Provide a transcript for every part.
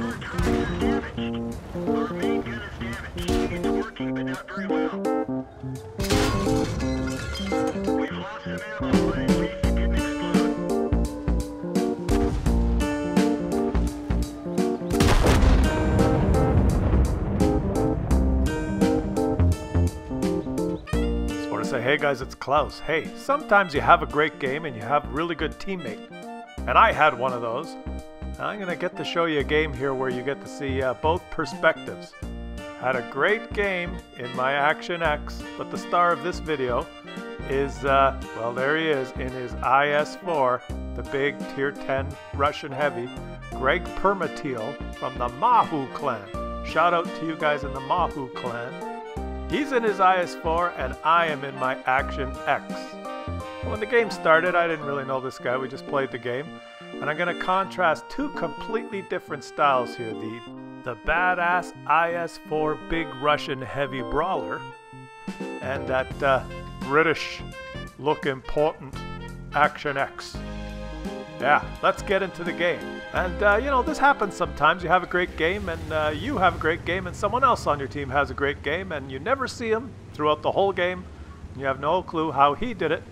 Our turret is damaged. Our main gun is damaged. It's working, but not very well. We've lost some ammo, but at least it didn't explode. Just want to say, hey guys, it's Klaus. Hey, sometimes you have a great game and you have a really good teammate. And I had one of those. I'm going to get to show you a game here where you get to see both perspectives. Had a great game in my Action X, but the star of this video is, well, there he is in his IS-4, the big Tier 10 Russian heavy, Greg Permateal from the Mahu clan. Shout out to you guys in the Mahu clan. He's in his IS-4 and I am in my Action X. When the game started, I didn't really know this guy, we just played the game. And I'm going to contrast two completely different styles here. The badass IS-4 big Russian heavy brawler and that British look important Action X. Yeah, let's get into the game. And you know, this happens sometimes. You have a great game and you have a great game and someone else on your team has a great game and you never see him throughout the whole game. And you have no clue how he did it.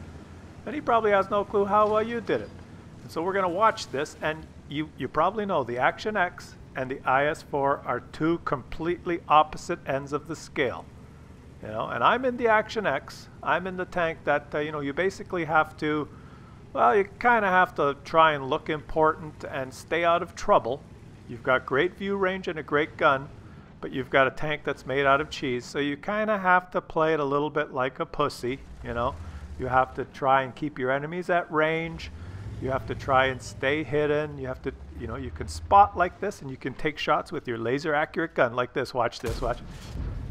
And he probably has no clue how you did it. And so we're going to watch this, and you probably know the Action X and the IS-4 are two completely opposite ends of the scale. You know, and I'm in the Action X. I'm in the tank that, you know, you basically have to, well, you kind of have to try and look important and stay out of trouble. You've got great view range and a great gun, but you've got a tank that's made out of cheese, so you kind of have to play it a little bit like a pussy, you know. You have to try and keep your enemies at range. You have to try and stay hidden. You have to, you know, you can spot like this and you can take shots with your laser accurate gun like this. Watch this, watch.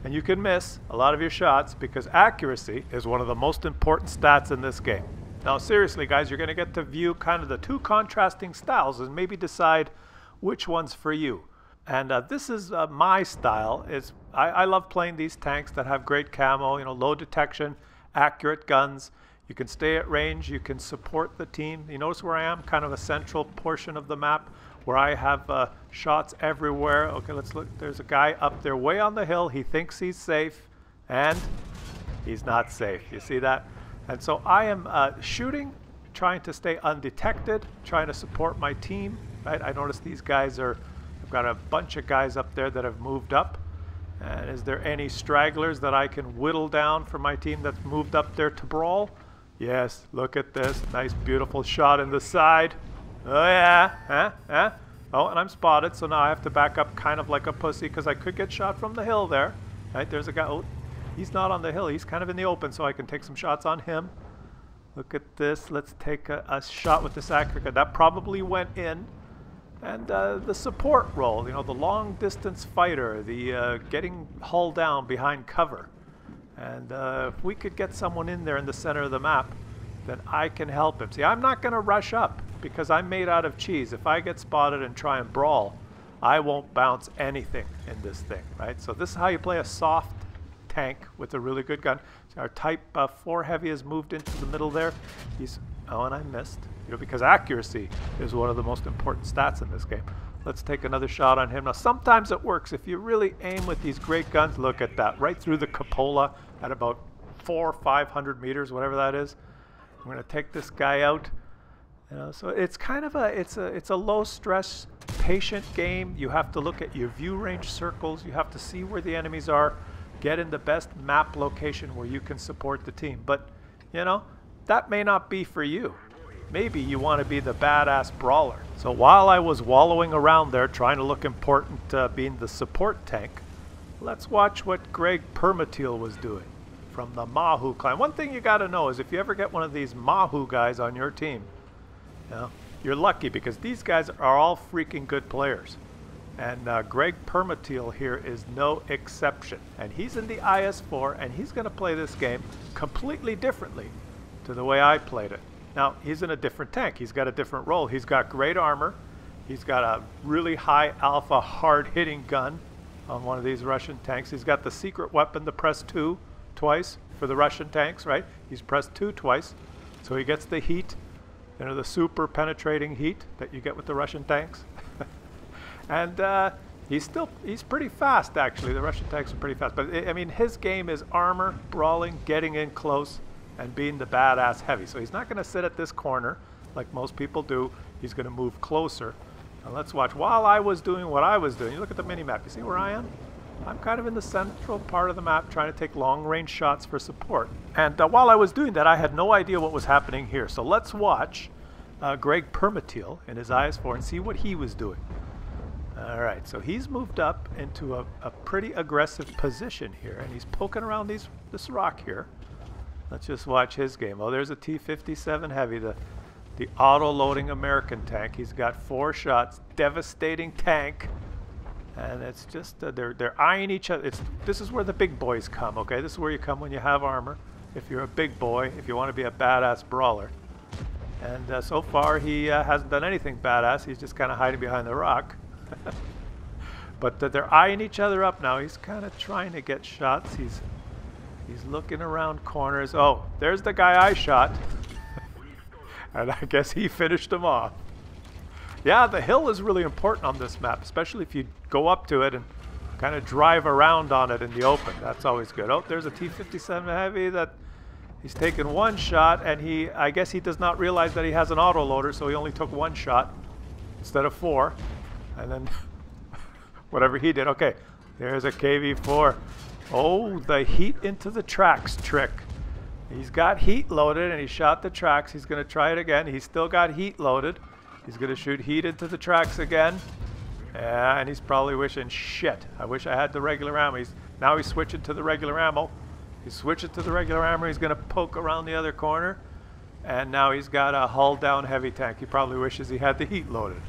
And you can miss a lot of your shots because accuracy is one of the most important stats in this game. Now seriously guys, you're going to get to view kind of the two contrasting styles and maybe decide which one's for you. And this is my style. I love playing these tanks that have great camo, you know, low detection, accurate guns. You can stay at range, you can support the team. You notice where I am, kind of a central portion of the map where I have shots everywhere. Okay, let's look. There's a guy up there way on the hill. He thinks he's safe and he's not safe. You see that? And so I am shooting, trying to stay undetected, trying to support my team. Right? I notice these guys I've got a bunch of guys up there that have moved up. And is there any stragglers that I can whittle down for my team that's moved up there to Brawl? Yes, look at this. Nice, beautiful shot in the side. Oh, yeah. Oh, and I'm spotted, so now I have to back up kind of like a pussy because I could get shot from the hill there. Right, there's a guy. Oh, he's not on the hill. He's kind of in the open, so I can take some shots on him. Look at this. Let's take a shot with this accurate gun. That probably went in. And the support role, you know, the long distance fighter, the getting hull down behind cover. And if we could get someone in there in the center of the map, then I can help him. See, I'm not going to rush up because I'm made out of cheese. If I get spotted and try and brawl, I won't bounce anything in this thing, right? So this is how you play a soft tank with a really good gun. So our Type 4 Heavy has moved into the middle there. Oh, and I missed. You know, because accuracy is one of the most important stats in this game. Let's take another shot on him. Now, sometimes it works. If you really aim with these great guns, look at that. Right through the cupola at about 400 or 500 meters, whatever that is. I'm going to take this guy out. You know, so it's kind of it's a low stress, patient game. You have to look at your view range circles. You have to see where the enemies are. Get in the best map location where you can support the team. But, you know, that may not be for you. Maybe you want to be the badass brawler. So while I was wallowing around there trying to look important being the support tank, let's watch what Greg Permateal was doing from the Mahu clan. One thing you got to know is if you ever get one of these Mahu guys on your team, you know, you're lucky because these guys are all freaking good players. And Greg Permateal here is no exception. And he's in the IS-4 and he's going to play this game completely differently to the way I played it. Now, he's in a different tank. He's got a different role. He's got great armor. He's got a really high alpha hard-hitting gun on one of these Russian tanks. He's got the secret weapon, the press 2 twice for the Russian tanks, right? He's pressed 2 twice. So he gets the heat, you know, the super penetrating heat that you get with the Russian tanks. And he's pretty fast, actually. The Russian tanks are pretty fast. But, I mean, his game is armor, brawling, getting in close, and being the badass heavy. So he's not going to sit at this corner like most people do. He's going to move closer. Now let's watch. While I was doing what I was doing, you look at the mini-map. You see where I am? I'm kind of in the central part of the map trying to take long-range shots for support. And while I was doing that, I had no idea what was happening here. So let's watch Greg Permateal in his IS-4 and see what he was doing. All right, so he's moved up into a pretty aggressive position here, and he's poking around this rock here. Let's just watch his game. Oh, there's a T-57 Heavy, the auto-loading American tank. He's got 4 shots, devastating tank. And it's just, they're eyeing each other. This is where the big boys come, okay? This is where you come when you have armor. If you're a big boy, if you want to be a badass brawler. And so far, he hasn't done anything badass. He's just kind of hiding behind the rock. But they're eyeing each other up now. He's kind of trying to get shots. He's looking around corners. Oh, there's the guy I shot. And I guess he finished him off. Yeah, the hill is really important on this map, especially if you go up to it and kind of drive around on it in the open. That's always good. Oh, there's a T-57 Heavy that he's taken 1 shot, and I guess he does not realize that he has an autoloader, so he only took 1 shot instead of 4. And then whatever he did. Okay, there's a KV-4. Oh, the heat into the tracks trick. He's got heat loaded, and he shot the tracks. He's going to try it again. He's still got heat loaded. He's going to shoot heat into the tracks again. Yeah, and he's probably wishing, shit, I wish I had the regular ammo. Now he's switching to the regular ammo. He's switching to the regular ammo. He's going to poke around the other corner. And now he's got a hull-down heavy tank. He probably wishes he had the heat loaded.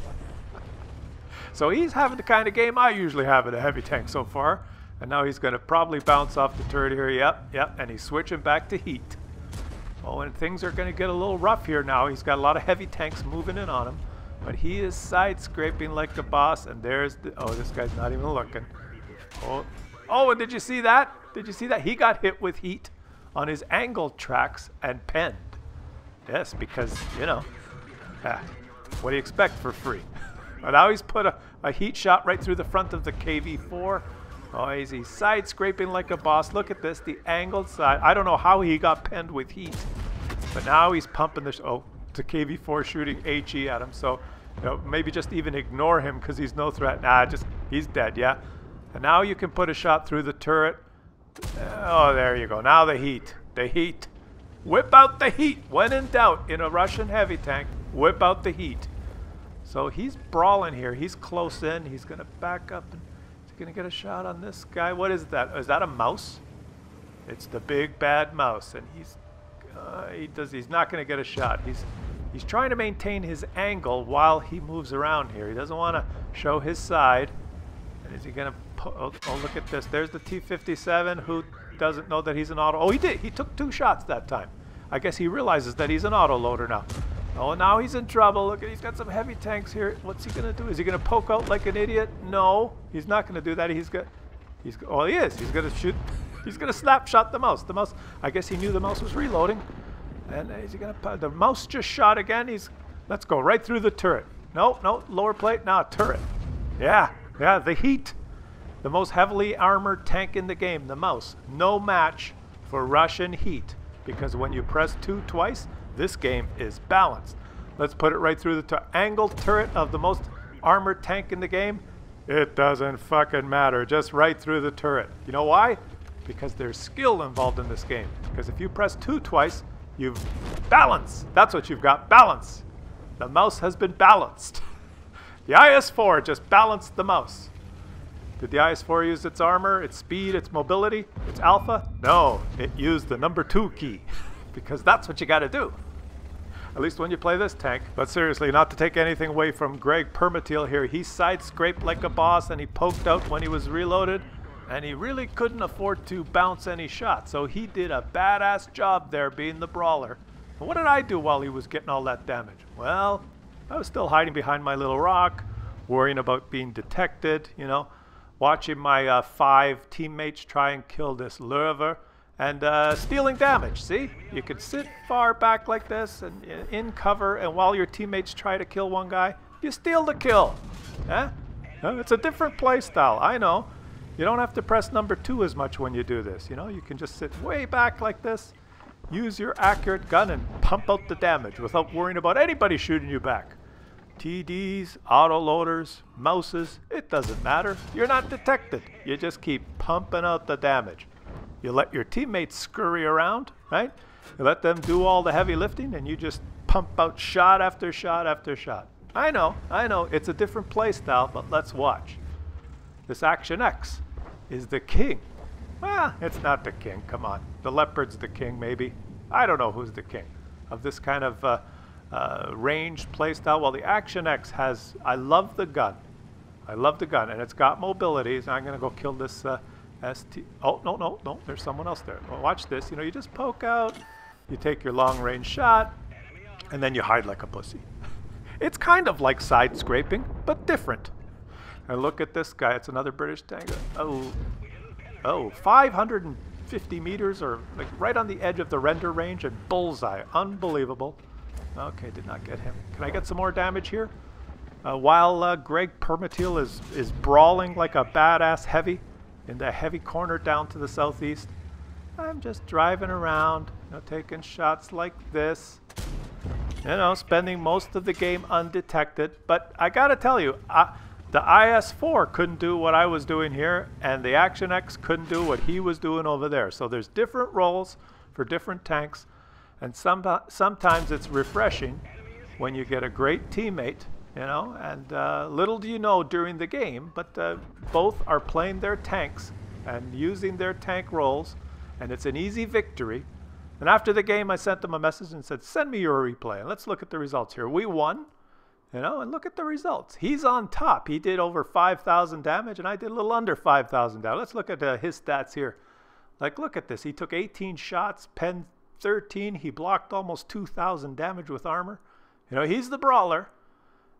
So he's having the kind of game I usually have in a heavy tank so far. And now he's going to probably bounce off the turret here. Yep, and he's switching back to heat. Oh, and things are going to get a little rough here now. He's got a lot of heavy tanks moving in on him. But he is side-scraping like a boss. And there's the... Oh, this guy's not even looking. Oh, and did you see that? Did you see that? He got hit with heat on his angle tracks and penned. Yes, because, you know, what do you expect for free? But now he's put a heat shot right through the front of the KV-4. Oh, he's side-scraping like a boss. Look at this, the angled side. I don't know how he got penned with heat. But now he's pumping the... Oh, the KV-4 shooting HE at him. So, you know, maybe just even ignore him because he's no threat. Nah, he's dead, yeah? And now you can put a shot through the turret. Oh, there you go. Now the heat. The heat. Whip out the heat. When in doubt, in a Russian heavy tank, whip out the heat. So he's brawling here. He's close in. He's going to back up. And he's going to get a shot on this guy. What is that? Is that a mouse? It's the big bad mouse. And he's not going to get a shot. He's trying to maintain his angle while he moves around here. He doesn't want to show his side. And is he going to... Oh, look at this. There's the T-57 who doesn't know that he's an auto... Oh, he did. He took 2 shots that time. I guess he realizes that he's an autoloader now. Oh, now he's in trouble. Look, he's got some heavy tanks here. What's he going to do? Is he going to poke out like an idiot? No, he's not going to do that. Oh, he is. He's going to shoot. He's going to snapshot the mouse. The mouse, I guess he knew the mouse was reloading. And is he going to... The mouse just shot again. Let's go right through the turret. No, lower plate. Now turret. Yeah, the heat. The most heavily armored tank in the game, the mouse. No match for Russian heat. Because when you press 2 twice, this game is balanced. Let's put it right through the angled turret of the most armored tank in the game. It doesn't fucking matter. Just right through the turret. You know why? Because there's skill involved in this game. Because if you press 2 twice, you've balance. That's what you've got. Balance. The mouse has been balanced. The IS-4 just balanced the mouse. Did the IS-4 use its armor, its speed, its mobility, its alpha? No, it used the number 2 key. Because that's what you got to do. At least when you play this tank. But seriously, not to take anything away from Greg Permateal here. He side-scraped like a boss and he poked out when he was reloaded. And he really couldn't afford to bounce any shots. So he did a badass job there being the brawler. And what did I do while he was getting all that damage? Well, I was still hiding behind my little rock, worrying about being detected, you know. Watching my 5 teammates try and kill this lurver. And stealing damage, see? You can sit far back like this and in cover, and while your teammates try to kill one guy, you steal the kill. It's a different play style, I know. You don't have to press number 2 as much when you do this. You know, you can just sit way back like this, use your accurate gun and pump out the damage without worrying about anybody shooting you back. TDs, autoloaders, mouses, it doesn't matter. You're not detected. You just keep pumping out the damage. You let your teammates scurry around, right? You let them do all the heavy lifting and you just pump out shot after shot after shot. I know, it's a different play style, but let's watch. This Action X is the king. Well, it's not the king, come on. The Leopard's the king, maybe. I don't know who's the king of this kind of ranged playstyle. Well, the Action X has, I love the gun. I love the gun, and it's got mobility. So I'm going to go kill this ST. Oh, no, there's someone else there. Well, watch this. You know, you just poke out, you take your long-range shot, and then you hide like a pussy. It's kind of like side scraping, but different. And look at this guy. It's another British tank. Oh, 550 meters, or like right on the edge of the render range, and bullseye. Unbelievable. Okay, did not get him. Can I get some more damage here? While Greg Permateal is brawling like a badass heavy in the heavy corner down to the southeast, I'm just driving around, you know, taking shots like this. You know, spending most of the game undetected. But I gotta tell you, the IS-4 couldn't do what I was doing here, and the Action X couldn't do what he was doing over there. So there's different roles for different tanks, and sometimes it's refreshing when you get a great teammate, you know, and little do you know during the game, but both are playing their tanks and using their tank roles, and it's an easy victory. And after the game, I sent them a message and said, send me your replay, and let's look at the results here. We won. You know, and look at the results. He's on top. He did over 5,000 damage, and I did a little under 5,000 damage. Let's look at his stats here. Like, look at this. He took 18 shots, pen 13. He blocked almost 2,000 damage with armor. You know, he's the brawler,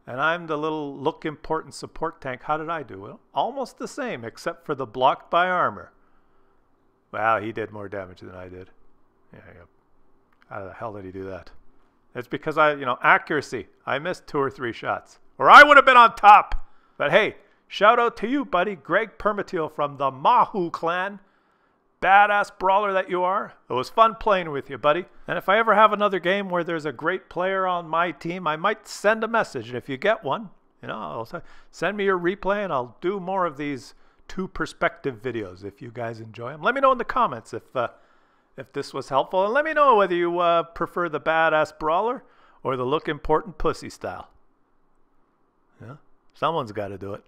and I'm the little look important support tank. How did I do? Well, almost the same, except for the block by armor. Wow, he did more damage than I did. Yeah. How the hell did he do that? It's because accuracy. I missed 2 or 3 shots, or I would have been on top. But hey, shout out to you, buddy, Greg Permateal from the Mahu clan. Badass brawler that you are. It was fun playing with you, buddy. And if I ever have another game where there's a great player on my team, I might send a message. And if you get one, you know, I'll say, send me your replay, and I'll do more of these 2 perspective videos if you guys enjoy them. Let me know in the comments if this was helpful, and let me know whether you prefer the badass brawler or the look important pussy style. Yeah, someone's got to do it.